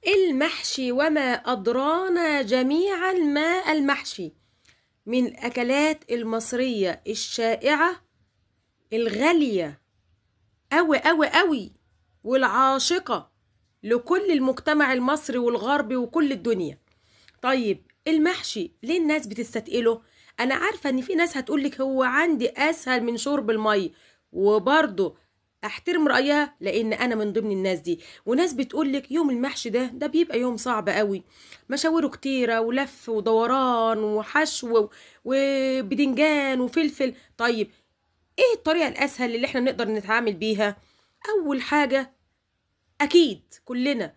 المحشي وما أدرانا جميعا ما المحشي من الأكلات المصرية الشائعة الغالية أوي أوي أوي والعاشقة لكل المجتمع المصري والغربي وكل الدنيا. طيب المحشي ليه الناس بتستثقله؟ أنا عارفة إن في ناس هتقولك هو عندي أسهل من شرب المية، وبرضه احترم رأيها لان انا من ضمن الناس دي. وناس بتقولك يوم المحشي ده بيبقى يوم صعب قوي، مشاويره كتيرة ولف ودوران وحشو وبدنجان وفلفل. طيب ايه الطريقة الاسهل اللي احنا نقدر نتعامل بيها؟ اول حاجة اكيد كلنا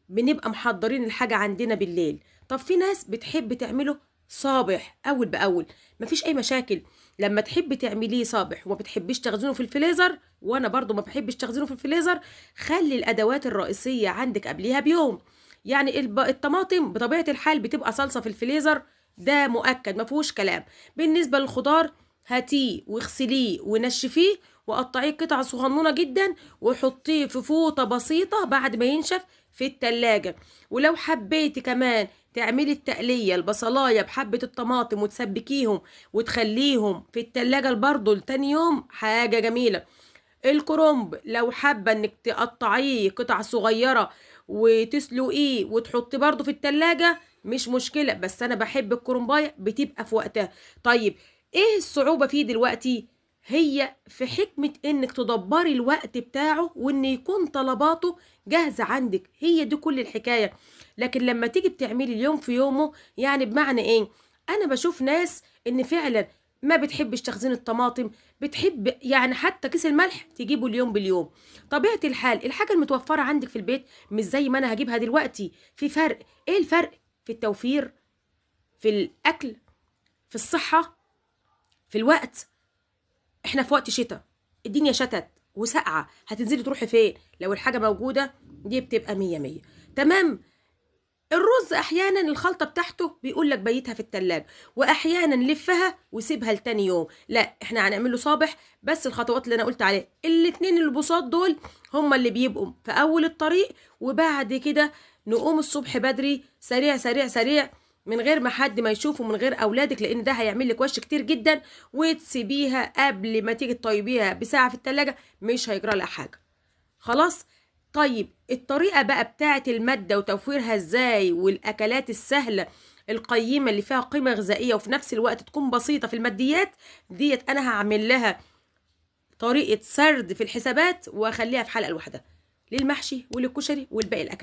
بنبقى محضرين الحاجة عندنا بالليل. طب في ناس بتحب تعمله صابح اول باول، مفيش اي مشاكل. لما تحبي تعمليه صابح وما بتحبيش تخزنه في الفريزر، وانا برضو ما بحبش تخزينه في الفريزر، خلي الادوات الرئيسيه عندك قبليها بيوم. يعني الطماطم بطبيعه الحال بتبقى صلصه في الفريزر، ده مؤكد ما فيهوش كلام. بالنسبه للخضار هاتيه واغسليه ونشفيه وقطعيه قطع صغنونه جدا وحطيه في فوطه بسيطه بعد ما ينشف في التلاجة. ولو حبيتي كمان تعملي التقلية البصلاية بحبة الطماطم وتسبكيهم وتخليهم في التلاجة برضه لتاني يوم، حاجة جميلة. الكرنب لو حابة انك تقطعيه قطع صغيرة وتسلقيه وتحطيه برضه في التلاجة مش مشكلة، بس انا بحب الكرنباية بتبقى في وقتها. طيب ايه الصعوبة فيه دلوقتي؟ هي في حكمة انك تدبري الوقت بتاعه وان يكون طلباته جاهزة عندك، هي دي كل الحكاية. لكن لما تيجي بتعملي اليوم في يومه، يعني بمعنى ايه؟ انا بشوف ناس ان فعلا ما بتحبش تخزين الطماطم، بتحب يعني حتى كيس الملح تجيبه اليوم باليوم. طبيعة الحال الحاجة المتوفرة عندك في البيت مش زي ما انا هجيبها دلوقتي، في فرق. ايه الفرق؟ في التوفير، في الاكل، في الصحة، في الوقت. احنا في وقت شتاء، الدنيا شتت وسقعة، هتنزلي تروحي فين؟ لو الحاجة موجودة دي بتبقى مية مية. تمام. الرز احيانا الخلطه بتاعته بيقول لك بيتها في التلاجة، واحيانا لفها وسيبها لتاني يوم. لا احنا هنعمله صابح، بس الخطوات اللي انا قلت عليها الاتنين البساط دول هما اللي بيبقوا في اول الطريق، وبعد كده نقوم الصبح بدري سريع سريع سريع من غير ما حد ما يشوفه، من غير اولادك، لان ده هيعمل لك وش كتير جدا. وتسيبيها قبل ما تيجي تطيبيها بساعه في التلاجة مش هيجرى لها حاجه. خلاص. طيب الطريقة بقى بتاعت المادة وتوفيرها ازاي، والاكلات السهلة القيمة اللي فيها قيمة غذائية وفي نفس الوقت تكون بسيطة في الماديات ديت، انا هعمل لها طريقة سرد في الحسابات واخليها في حلقة لوحدها للمحشي وللكشري والباقي الاكلات.